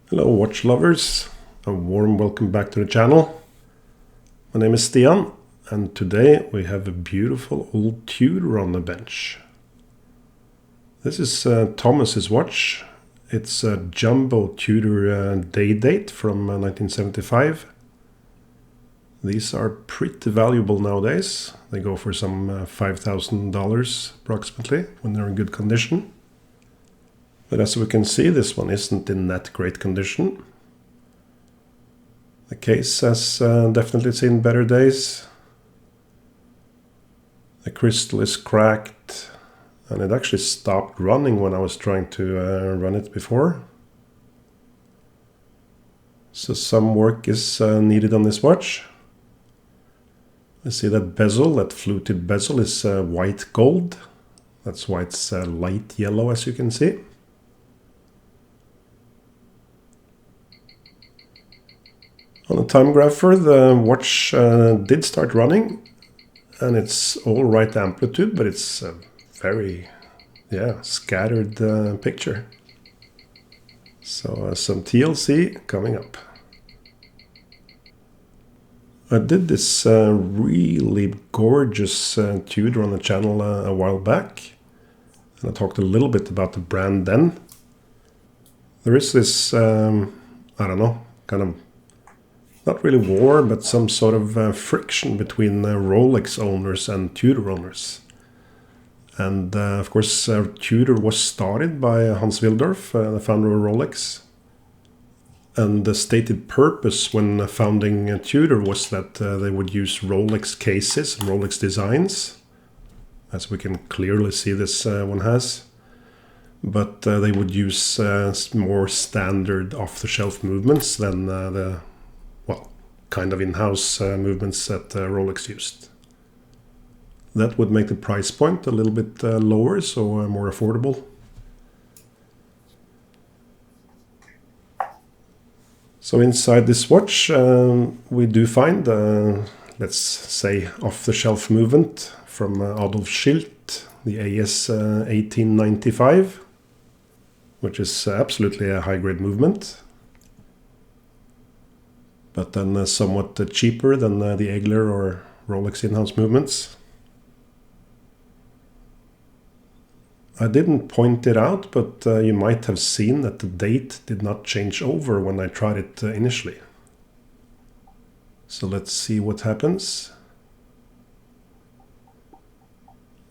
Hello watch lovers, a warm welcome back to the channel. My name is Stian and today we have a beautiful old Tudor on the bench. This is Thomas's watch. It's a jumbo Tudor date from 1975. These are pretty valuable nowadays. They go for some $5,000 approximately when they're in good condition. But as we can see, this one isn't in that great condition. The case has definitely seen better days. The crystal is cracked and it actually stopped running when I was trying to run it before. So some work is needed on this watch. I see that bezel, that fluted bezel, is white gold. That's why it's light yellow, as you can see. On the time grapher, the watch did start running and it's all right amplitude, but it's a very scattered picture. So some TLC coming up. I did this really gorgeous Tudor on the channel a while back, and I talked a little bit about the brand then. There is this, I don't know, kind of not really war, but some sort of friction between Rolex owners and Tudor owners. And of course, Tudor was started by Hans Wilsdorf, the founder of Rolex. And the stated purpose when founding Tudor was that they would use Rolex cases and Rolex designs, as we can clearly see this one has. But they would use more standard off-the-shelf movements than the kind of in-house movements that Rolex used. That would make the price point a little bit lower, so more affordable. So inside this watch we do find, let's say, off-the-shelf movement from Adolf Schilt, the AS 1895, which is absolutely a high-grade movement. But then somewhat cheaper than the Egler or Rolex in-house movements. I didn't point it out, but you might have seen that the date did not change over when I tried it initially. So let's see what happens.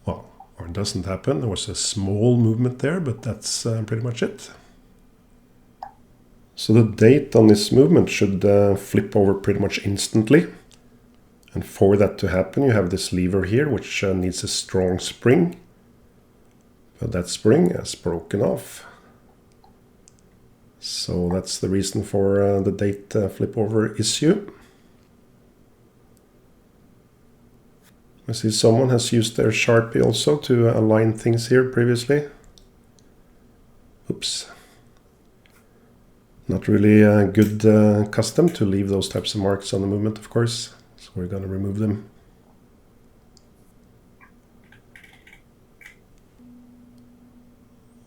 Well, or it doesn't happen. There was a small movement there, but that's pretty much it. So the date on this movement should flip over pretty much instantly. And for that to happen, you have this lever here, which needs a strong spring. But that spring has broken off. So that's the reason for the date flip over issue. I see someone has used their Sharpie also to align things here previously. Oops. Not really a good custom to leave those types of marks on the movement, of course. So we're going to remove them.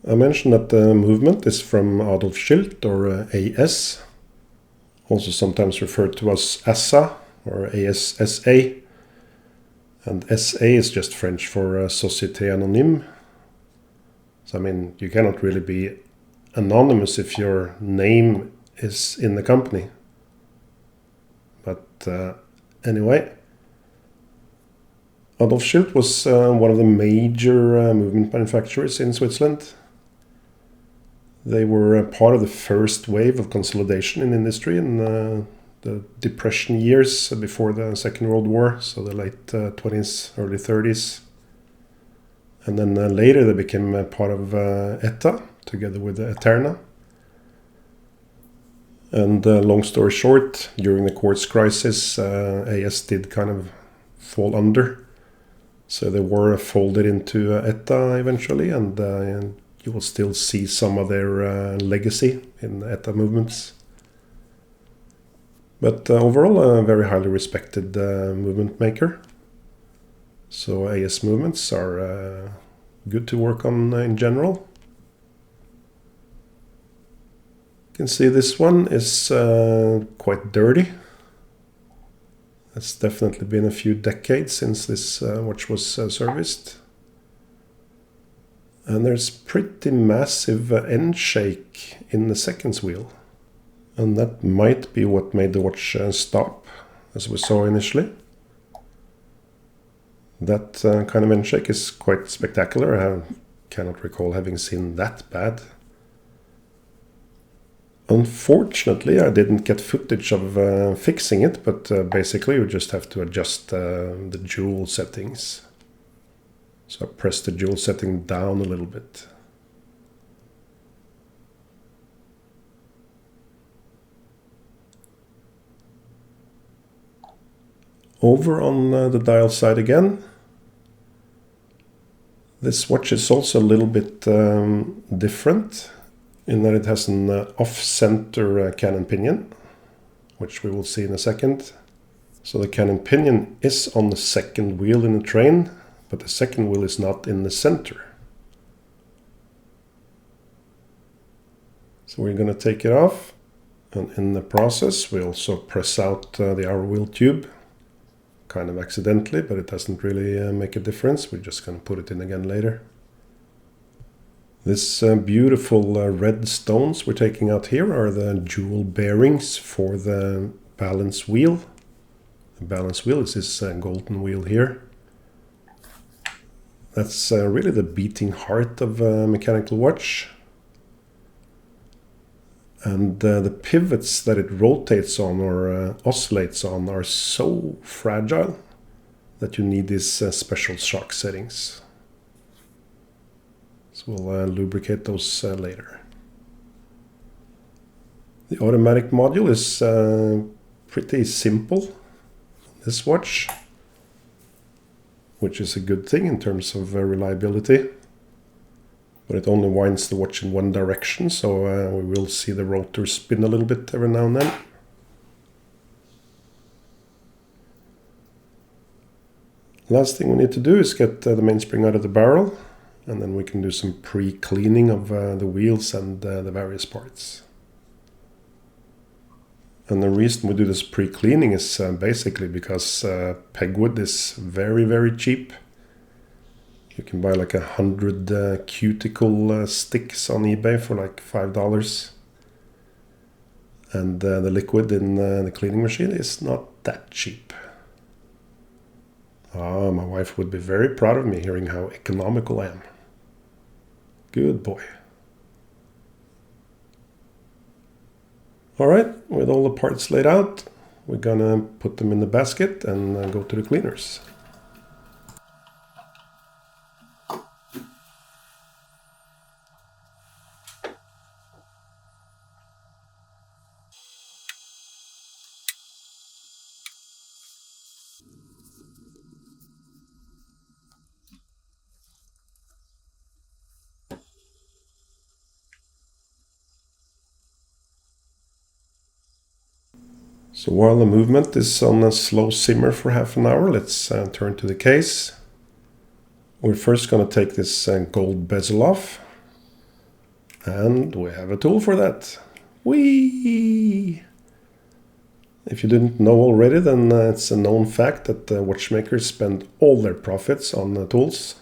I mentioned that the movement is from Adolf Schilt, or AS, also sometimes referred to as ASA or ASSA. And SA is just French for Société Anonyme. So I mean, you cannot really be anonymous if your name is in the company. But anyway, Adolf Schilt was one of the major movement manufacturers in Switzerland. They were part of the first wave of consolidation in industry in the Depression years before the Second World War, so the late 20s, early 30s. And then later they became part of ETA, together with Eterna. And long story short, during the quartz crisis, AS did kind of fall under. So they were folded into ETA eventually, and you will still see some of their legacy in ETA movements. But overall, a very highly respected movement maker. So AS movements are good to work on in general. You can see this one is quite dirty. It's definitely been a few decades since this watch was serviced. And there's pretty massive end shake in the seconds wheel. And that might be what made the watch stop, as we saw initially. That kind of end shake is quite spectacular. I cannot recall having seen that bad. Unfortunately, I didn't get footage of fixing it, but basically you just have to adjust the jewel settings. So I pressed the jewel setting down a little bit. Over on the dial side again. This watch is also a little bit different in that it has an off-center cannon pinion, which we will see in a second. So the cannon pinion is on the second wheel in the train, but the second wheel is not in the center. So we're going to take it off, and in the process we also press out the hour wheel tube, kind of accidentally, but it doesn't really make a difference. We're just going to put it in again later. This beautiful red stones we're taking out here are the jewel bearings for the balance wheel. The balance wheel is this golden wheel here. That's really the beating heart of a mechanical watch. And the pivots that it rotates on or oscillates on are so fragile that you need these special shock settings. So we'll lubricate those later. The automatic module is pretty simple, this watch, which is a good thing in terms of reliability. But it only winds the watch in one direction, so we will see the rotor spin a little bit every now and then. Last thing we need to do is get the mainspring out of the barrel, and then we can do some pre-cleaning of the wheels and the various parts. And the reason we do this pre-cleaning is basically because pegwood is very, very cheap. You can buy like 100 cuticle sticks on eBay for like $5. And the liquid in the cleaning machine is not that cheap. Ah, my wife would be very proud of me hearing how economical I am. Good boy. Alright, with all the parts laid out, we're gonna put them in the basket and go to the cleaners. So while the movement is on a slow simmer for half an hour, let's turn to the case. We're first going to take this gold bezel off. And we have a tool for that. Whee! If you didn't know already, then it's a known fact that watchmakers spend all their profits on tools.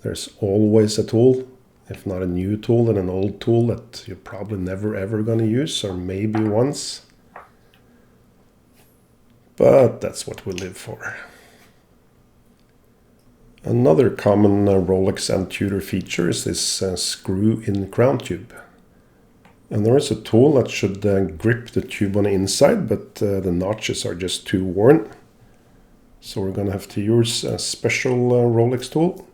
There's always a tool, if not a new tool, then an old tool that you're probably never ever going to use, or maybe once. But that's what we live for. Another common Rolex and Tudor feature is this screw-in crown tube. And there is a tool that should grip the tube on the inside, but the notches are just too worn. So we're going to have to use a special Rolex tool.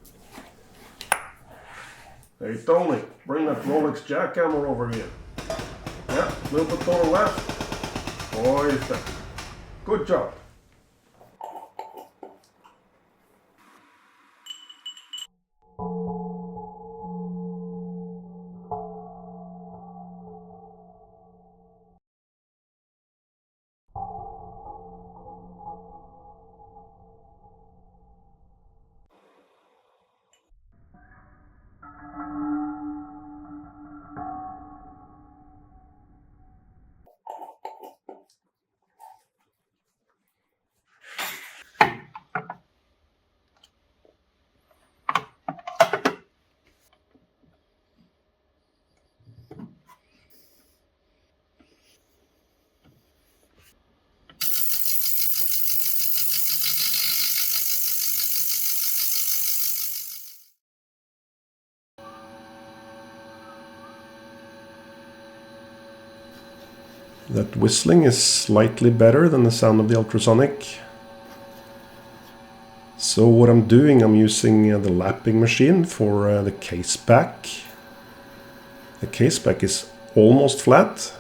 Hey Tony, bring that Rolex jackhammer over here. Yeah, a little bit on the left. Oyster. Good job. That whistling is slightly better than the sound of the ultrasonic. So what I'm doing, I'm using the lapping machine for the case back. The case back is almost flat.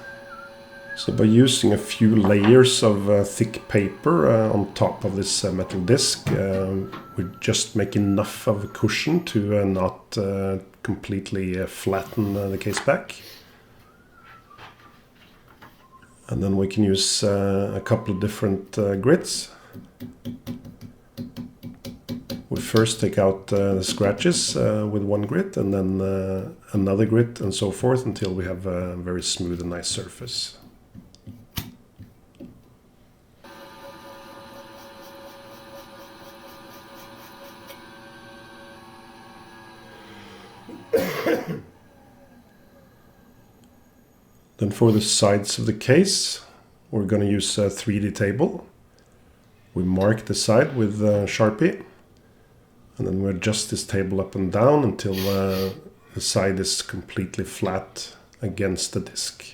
So by using a few layers of thick paper on top of this metal disc, we just make enough of a cushion to not completely flatten the case back. And then we can use a couple of different grits. We first take out the scratches with one grit, and then another grit, and so forth, until we have a very smooth and nice surface. Then for the sides of the case, we're going to use a 3D table. We mark the side with Sharpie, and then we adjust this table up and down until the side is completely flat against the disc.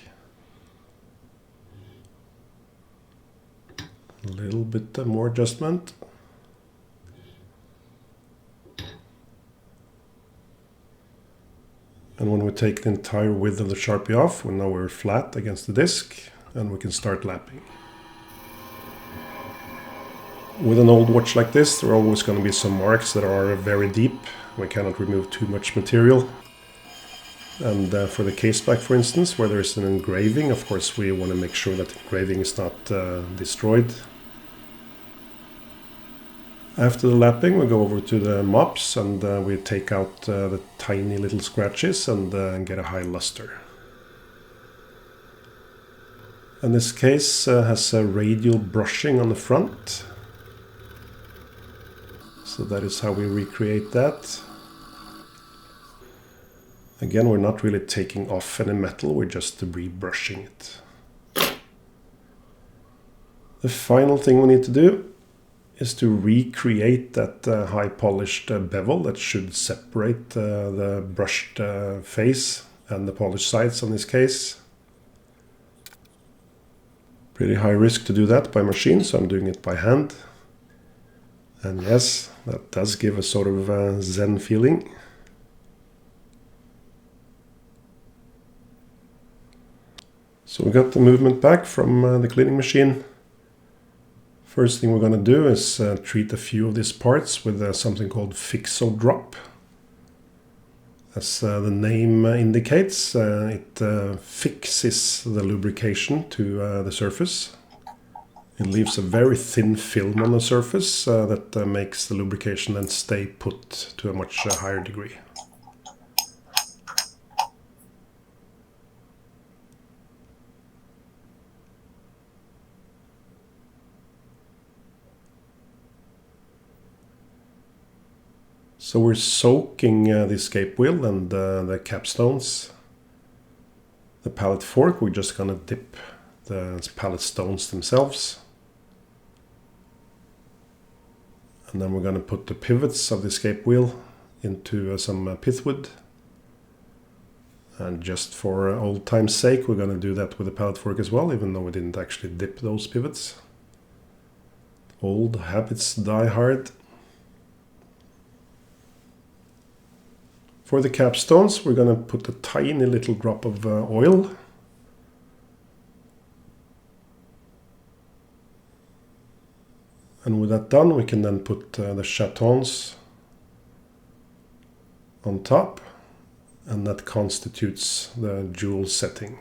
A little bit more adjustment. And when we take the entire width of the Sharpie off, now we're flat against the disc, and we can start lapping. With an old watch like this, there are always going to be some marks that are very deep. We cannot remove too much material. And for the case back, for instance, where there is an engraving, of course we want to make sure that the engraving is not destroyed. After the lapping, we go over to the mops, and we take out the tiny little scratches and get a high luster. And this case has a radial brushing on the front. So that is how we recreate that. Again, we're not really taking off any metal, we're just rebrushing it. The final thing we need to do is to recreate that high polished bevel that should separate the brushed face and the polished sides on this case. Pretty high risk to do that by machine, so I'm doing it by hand. And yes, that does give a sort of zen feeling. So we got the movement back from the cleaning machine. First thing we're going to do is treat a few of these parts with something called Fix-O-Drop. As the name indicates, it fixes the lubrication to the surface. It leaves a very thin film on the surface that makes the lubrication then stay put to a much higher degree. So we're soaking the escape wheel and the capstones. The pallet fork, we're just going to dip the pallet stones themselves. And then we're going to put the pivots of the escape wheel into some pithwood. And just for old time's sake, we're going to do that with the pallet fork as well, even though we didn't actually dip those pivots. Old habits die hard. For the capstones, we're going to put a tiny little drop of oil. And with that done, we can then put the chatons on top, and that constitutes the jewel setting.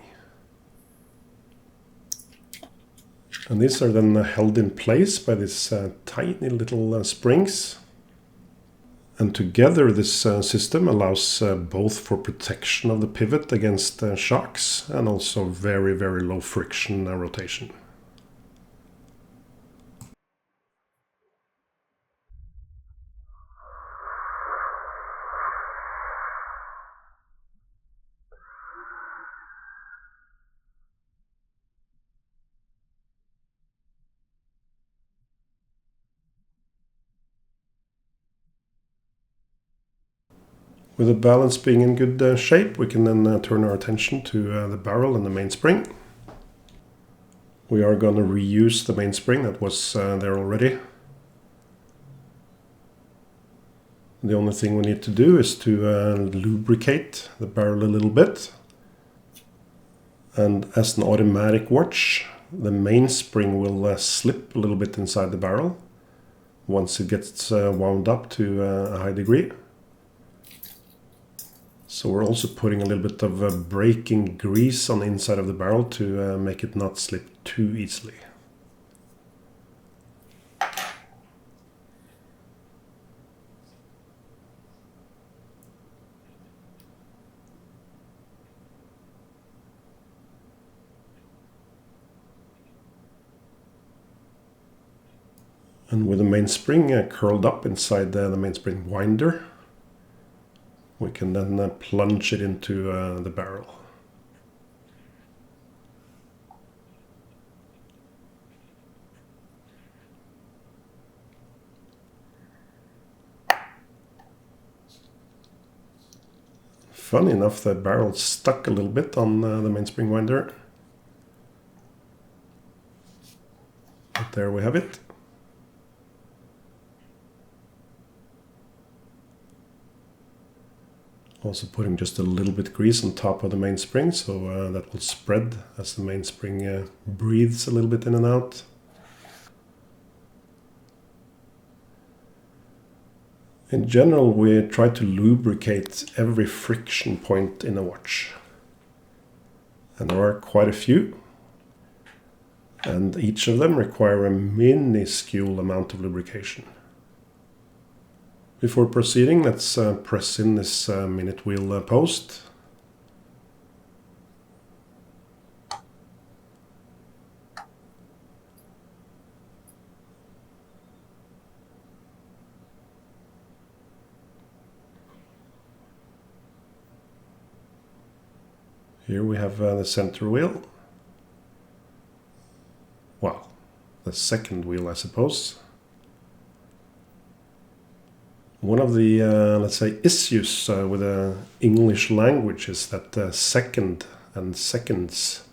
And these are then held in place by these tiny little springs. And together this system allows both for protection of the pivot against shocks and also very, very low friction rotation. With the balance being in good shape, we can then turn our attention to the barrel and the mainspring. We are going to reuse the mainspring that was there already. The only thing we need to do is to lubricate the barrel a little bit. And as an automatic watch, the mainspring will slip a little bit inside the barrel once it gets wound up to a high degree. So we're also putting a little bit of braking grease on the inside of the barrel to make it not slip too easily. And with the mainspring curled up inside the mainspring winder, we can then plunge it into the barrel. Funny enough, the barrel stuck a little bit on the mainspring winder. But there we have it. Also putting just a little bit grease on top of the mainspring, so that will spread as the mainspring breathes a little bit in and out. In general, we try to lubricate every friction point in a watch. And there are quite a few. And each of them require a minuscule amount of lubrication. Before proceeding, let's press in this minute wheel post. Here we have the center wheel. Well, the second wheel, I suppose. One of the, let's say, issues with the English language is that second and seconds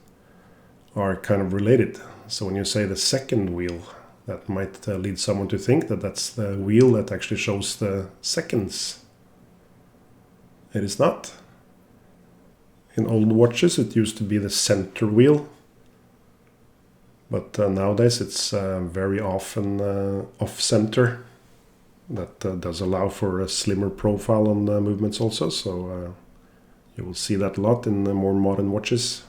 are kind of related. So when you say the second wheel, that might lead someone to think that that's the wheel that actually shows the seconds. It is not. In old watches it used to be the center wheel, but nowadays it's very often off-center. That does allow for a slimmer profile on movements also, so you will see that a lot in more modern watches.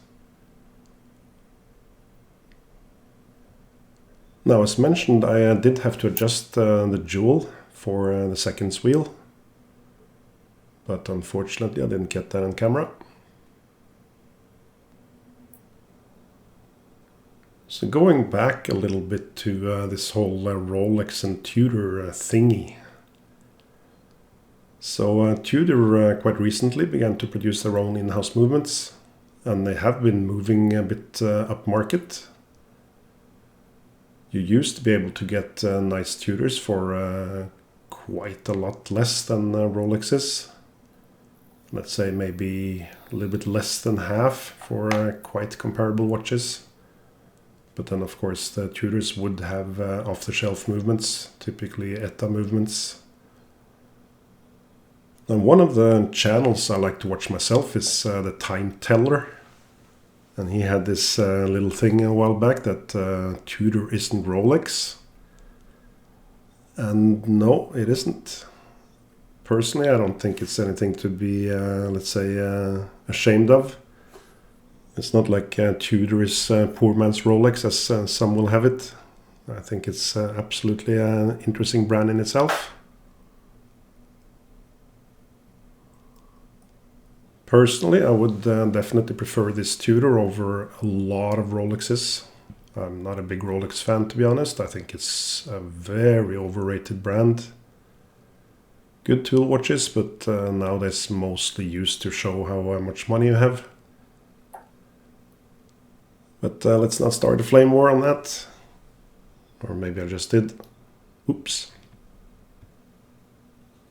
Now, as mentioned, I did have to adjust the jewel for the seconds wheel, but unfortunately I didn't get that on camera. So going back a little bit to this whole Rolex and Tudor thingy. So Tudor quite recently began to produce their own in-house movements, and they have been moving a bit upmarket. You used to be able to get nice Tudors for quite a lot less than Rolexes. Let's say maybe a little bit less than half for quite comparable watches. But then, of course, the Tudors would have off-the-shelf movements, typically ETA movements. And one of the channels I like to watch myself is the Time Teller. And he had this little thing a while back that Tudor isn't Rolex. And no, it isn't. Personally, I don't think it's anything to be, let's say, ashamed of. It's not like Tudor is poor man's Rolex, as some will have it. I think it's absolutely an interesting brand in itself. Personally, I would definitely prefer this Tudor over a lot of Rolexes. I'm not a big Rolex fan, to be honest. I think it's a very overrated brand. Good tool watches, but nowadays mostly used to show how much money you have. But let's not start a flame war on that. Or maybe I just did. Oops.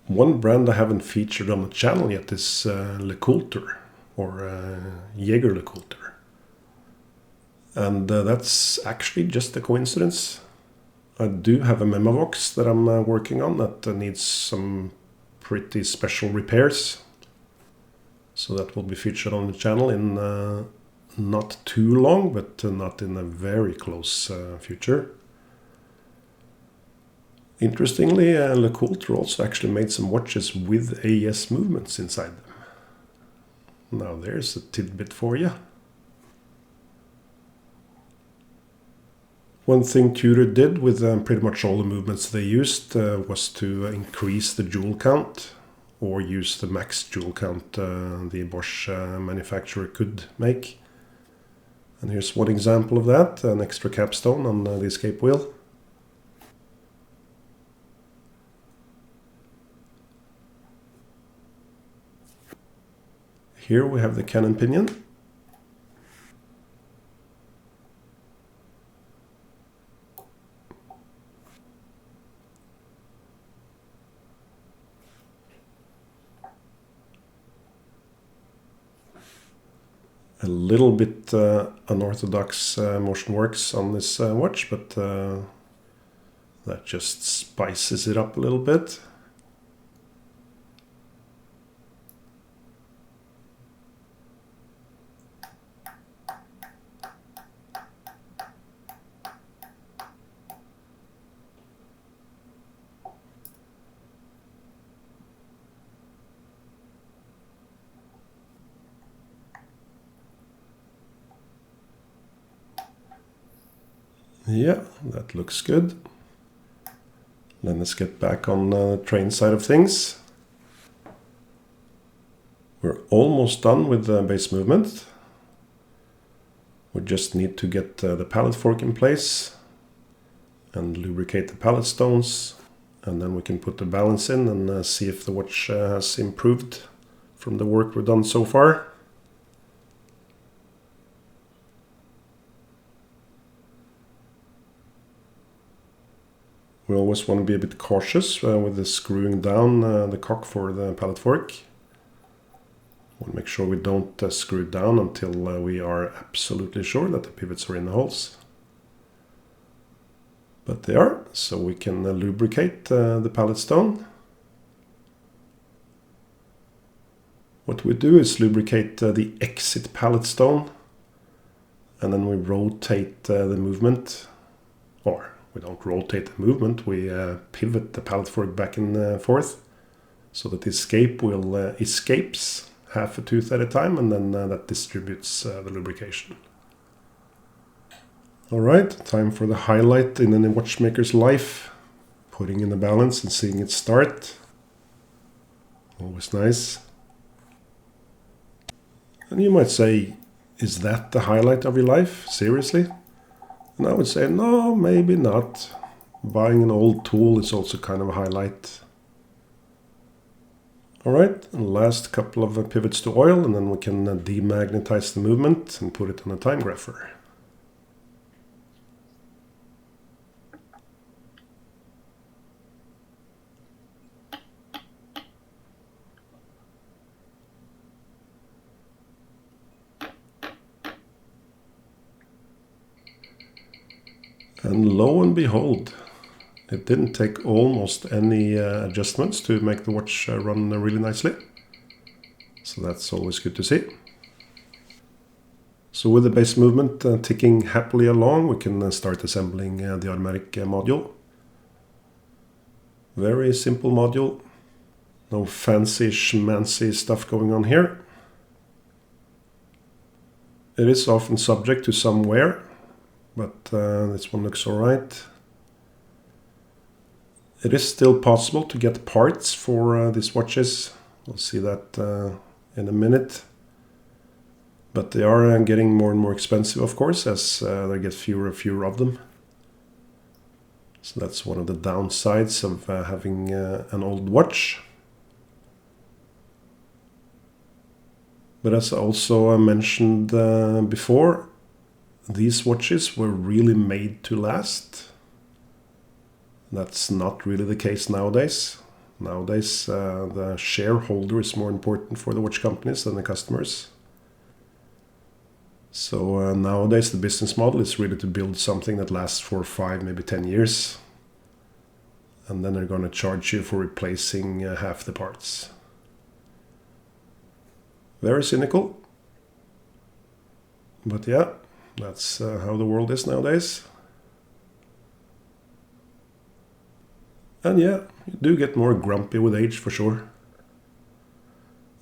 One brand I haven't featured on the channel yet is Le Coulter, or Jaeger Le Coulter. And that's actually just a coincidence. I do have a Memovox that I'm working on that needs some pretty special repairs. So that will be featured on the channel in not too long, but not in a very close future. Interestingly, LeCoultre also actually made some watches with AES movements inside them. Now there's a tidbit for you. One thing Tudor did with pretty much all the movements they used was to increase the jewel count, or use the max jewel count the Bosch manufacturer could make. And here's one example of that, an extra capstone on the escape wheel. Here we have the cannon pinion. A little bit unorthodox motion works on this watch, but that just spices it up a little bit. Yeah, that looks good. Then let's get back on the train side of things. We're almost done with the base movement. We just need to get the pallet fork in place and lubricate the pallet stones, and then we can put the balance in and see if the watch has improved from the work we've done so far. We always want to be a bit cautious with the screwing down the cock for the pallet fork. Want to make sure we don't screw it down until we are absolutely sure that the pivots are in the holes. But they are, so we can lubricate the pallet stone. What we do is lubricate the exit pallet stone, and then we rotate the movement, or we don't rotate the movement, we pivot the pallet fork back and forth, so that the escape wheel escapes half a tooth at a time, and then that distributes the lubrication. Alright, time for the highlight in any watchmaker's life. Putting in the balance and seeing it start. Always nice. And you might say, is that the highlight of your life? Seriously? And I would say, no, maybe not. Buying an old tool is also kind of a highlight. Alright, and last couple of pivots to oil, and then we can demagnetize the movement and put it on a time grapher. And lo and behold, it didn't take almost any adjustments to make the watch run really nicely. So that's always good to see. So with the base movement ticking happily along, we can start assembling the automatic module. Very simple module. No fancy schmancy stuff going on here. It is often subject to some wear, but this one looks alright. It is still possible to get parts for these watches. We'll see that in a minute. But they are getting more and more expensive, of course, as there get fewer and fewer of them. So that's one of the downsides of having an old watch. But as I also mentioned before, these watches were really made to last. That's not really the case nowadays. Nowadays, the shareholder is more important for the watch companies than the customers. So nowadays the business model is really to build something that lasts for 5, maybe 10 years. And then they're going to charge you for replacing half the parts. Very cynical. But yeah, that's how the world is nowadays. And yeah, you do get more grumpy with age for sure.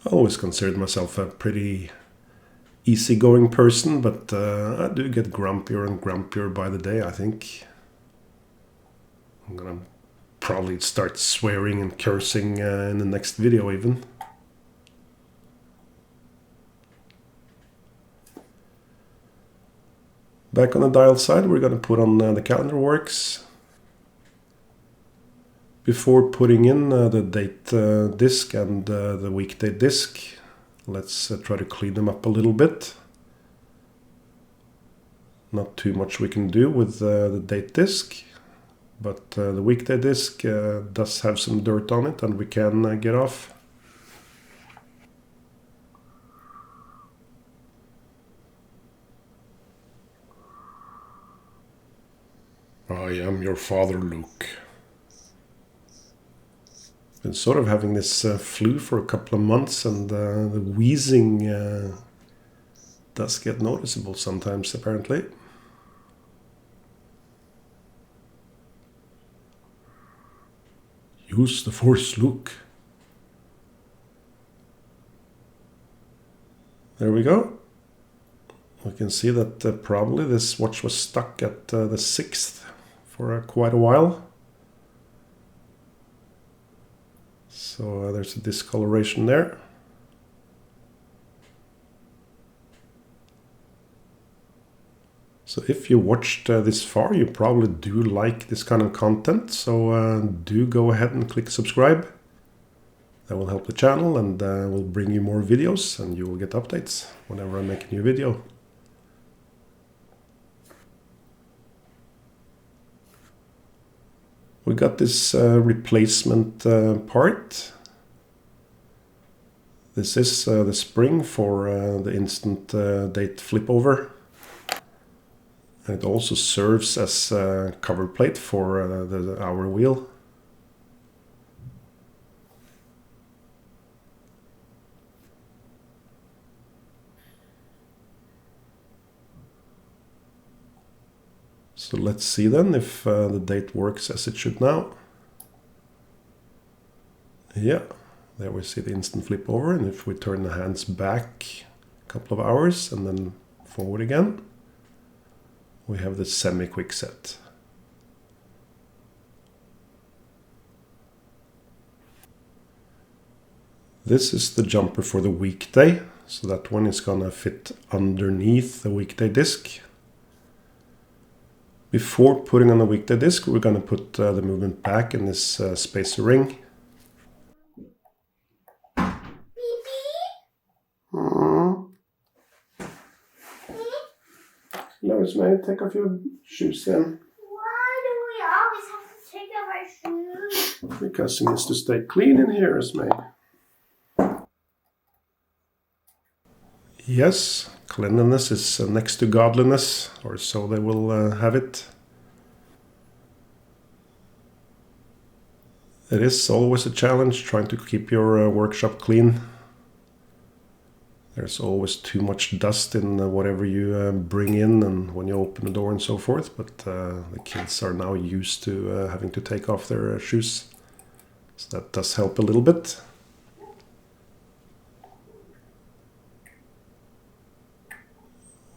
I always considered myself a pretty easygoing person, but I do get grumpier and grumpier by the day, I think. I'm gonna probably start swearing and cursing in the next video even. Back on the dial side, we're gonna put on the calendar works. Before putting in the date disc and the weekday disc, let's try to clean them up a little bit. Not too much we can do with the date disc, but the weekday disc does have some dirt on it and we can get off. I am your father, Luke. Been sort of having this flu for a couple of months, and the wheezing does get noticeable sometimes, apparently. Use the force, Luke. There we go. We can see that probably this watch was stuck at the 6th for quite a while. So there's a discoloration there. So if you watched this far, you probably do like this kind of content. So do go ahead and click subscribe. That will help the channel and will bring you more videos, and you will get updates whenever I make a new video. We got this replacement part. This is the spring for the instant date flip over. And it also serves as a cover plate for the hour wheel. So let's see then if the date works as it should now. Yeah, there we see the instant flip over, and if we turn the hands back a couple of hours and then forward again, we have the semi-quick set. This is the jumper for the weekday, so that one is gonna fit underneath the weekday disc. Before putting on the weekday disc, we're gonna put the movement back in this spacer ring. Lois, may I take off your shoes then? Why do we always have to take off our shoes? Because it needs to stay clean in here, Esme. Yes, cleanliness is next to godliness, or so they will have it. It is always a challenge trying to keep your workshop clean. There's always too much dust in whatever you bring in and when you open the door and so forth, but the kids are now used to having to take off their shoes. So that does help a little bit.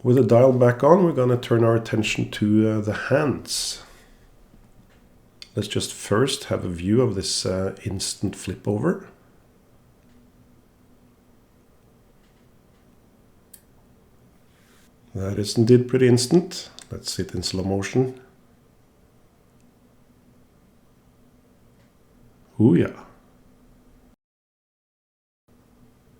With the dial back on, we're going to turn our attention to the hands. Let's just first have a view of this instant flip over. That is indeed pretty instant. Let's see it in slow motion. Ooh yeah.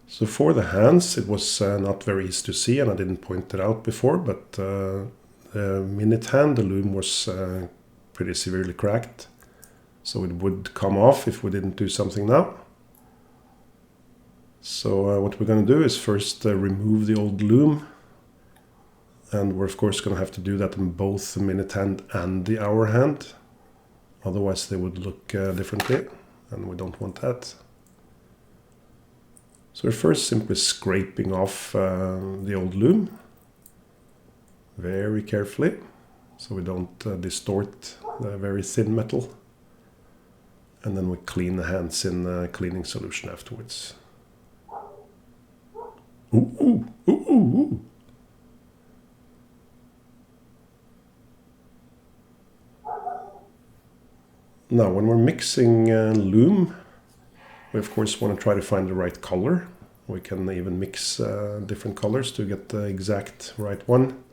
So for the hands, it was not very easy to see, and I didn't point it out before, but the minute hand, the loom was pretty severely cracked. So it would come off if we didn't do something now. So what we're going to do is first remove the old loom. And we're of course going to have to do that in both the minute hand and the hour hand. Otherwise they would look differently, and we don't want that. So we're first simply scraping off the old loom very carefully, so we don't distort the very thin metal. And then we clean the hands in a cleaning solution afterwards. Ooh, ooh, ooh, ooh, ooh. Now, when we're mixing loom, we of course want to try to find the right color. We can even mix different colors to get the exact right one.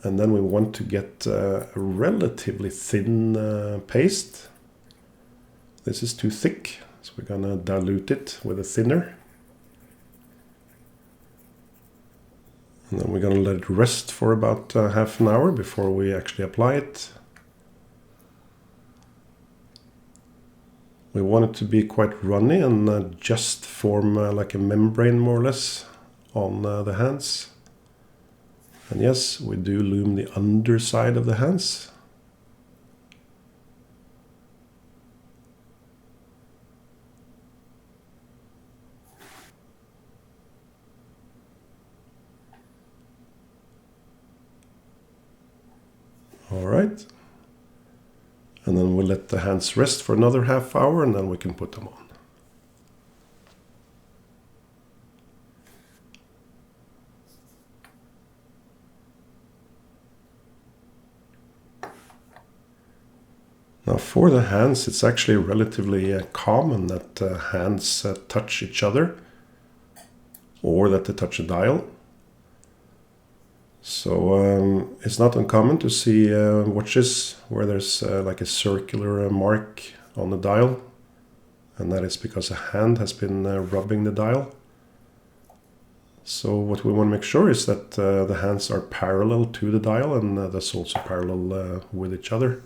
And then we want to get a relatively thin paste. This is too thick, so we're going to dilute it with a thinner. And then we're going to let it rest for about half an hour before we actually apply it. We want it to be quite runny and just form like a membrane more or less on the hands. And yes, we do loom the underside of the hands. All right. And then we'll let the hands rest for another half hour, and then we can put them on. Now for the hands, it's actually relatively common that hands touch each other, or that they touch a dial. So it's not uncommon to see watches where there's like a circular mark on the dial, and that is because a hand has been rubbing the dial. So what we want to make sure is that the hands are parallel to the dial, and thus also parallel with each other.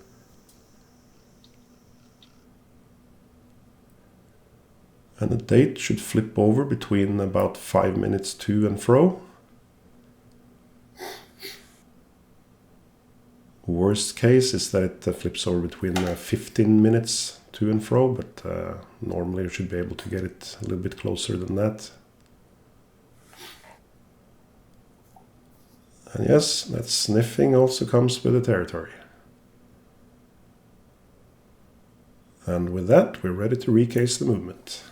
And the date should flip over between about 5 minutes to and fro. Worst case is that it flips over between 15 minutes to and fro, but normally you should be able to get it a little bit closer than that. And yes, that sniffing also comes with the territory. And with that, we're ready to recase the movement.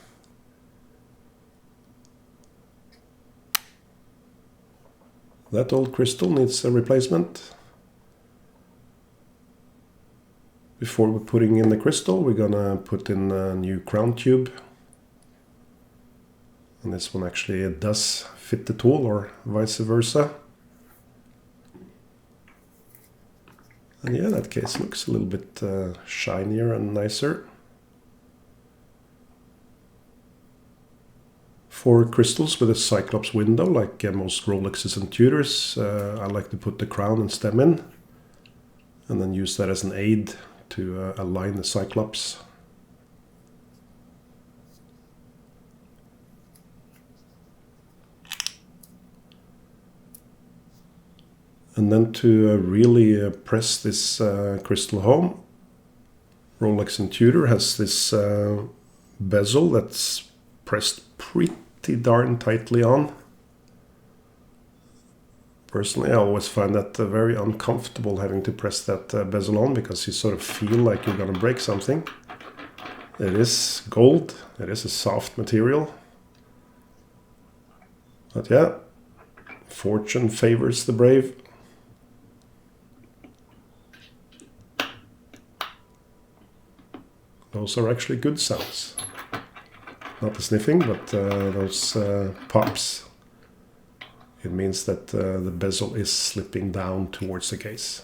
That old crystal needs a replacement. Before we're putting in the crystal, we're gonna put in a new crown tube. And this one actually does fit the tool, or vice versa. And yeah, that case looks a little bit shinier and nicer. For crystals with a Cyclops window, like most Rolexes and Tudors, I like to put the crown and stem in, and then use that as an aid to align the Cyclops. And then to really press this crystal home, Rolex and Tudor has this bezel that's pressed pretty darn tightly on. Personally, I always find that very uncomfortable having to press that bezel on, because you sort of feel like you're going to break something. It is gold, it is a soft material. But yeah, fortune favors the brave. Those are actually good sounds. Not the sniffing, but those pops. It means that the bezel is slipping down towards the case.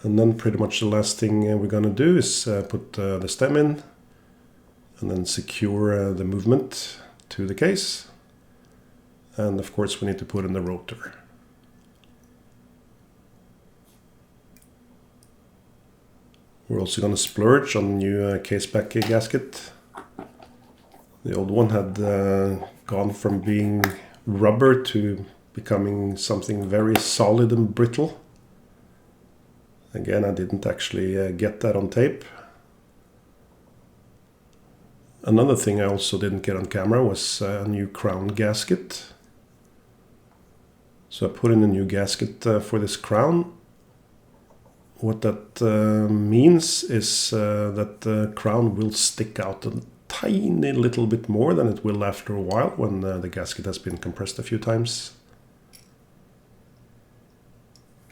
And then pretty much the last thing we're gonna do is put the stem in, and then secure the movement to the case. And of course we need to put in the rotor. We're also going to splurge on a new case back gasket. The old one had gone from being rubber to becoming something very solid and brittle. Again, I didn't actually get that on tape. Another thing I also didn't get on camera was a new crown gasket. So I put in a new gasket for this crown. What that means is that the crown will stick out a tiny little bit more than it will after a while when the gasket has been compressed a few times.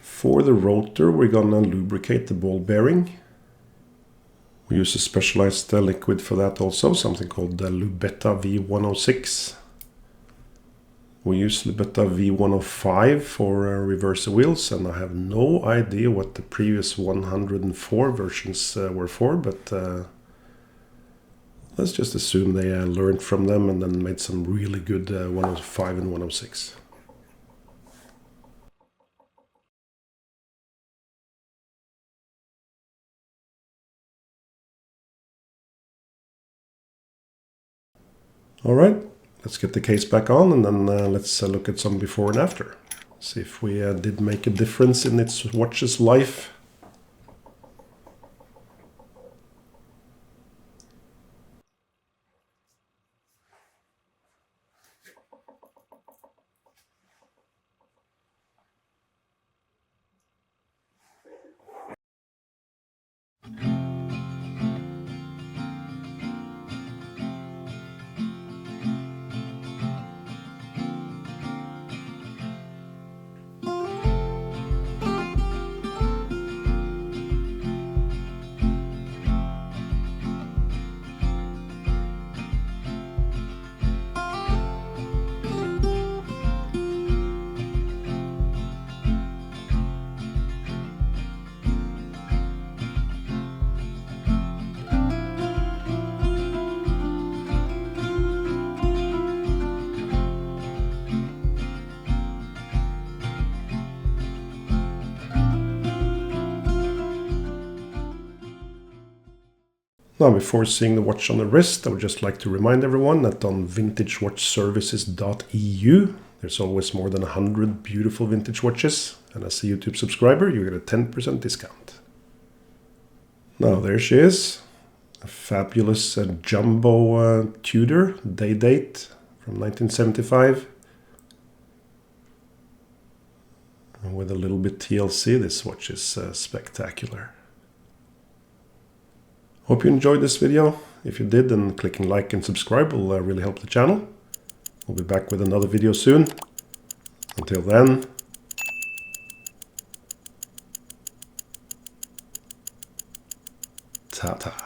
For the rotor, we're gonna lubricate the ball bearing. We use a specialized liquid for that also, something called Lubetta V106. We use Lubetta V105 for reverse wheels, and I have no idea what the previous 104 versions were for, but let's just assume they learned from them and then made some really good 105 and 106. All right. Let's get the case back on, and then let's look at some before and after. See if we did make a difference in its watch's life. Now, before seeing the watch on the wrist, I would just like to remind everyone that on vintagewatchservices.eu, there's always more than 100 beautiful vintage watches, and as a YouTube subscriber, you get a 10% discount. Now, there she is, a fabulous jumbo Tudor Date from 1975. And with a little bit TLC, this watch is spectacular. Hope you enjoyed this video. If you did, then clicking like and subscribe will really help the channel. We'll be back with another video soon. Until then, ta-ta.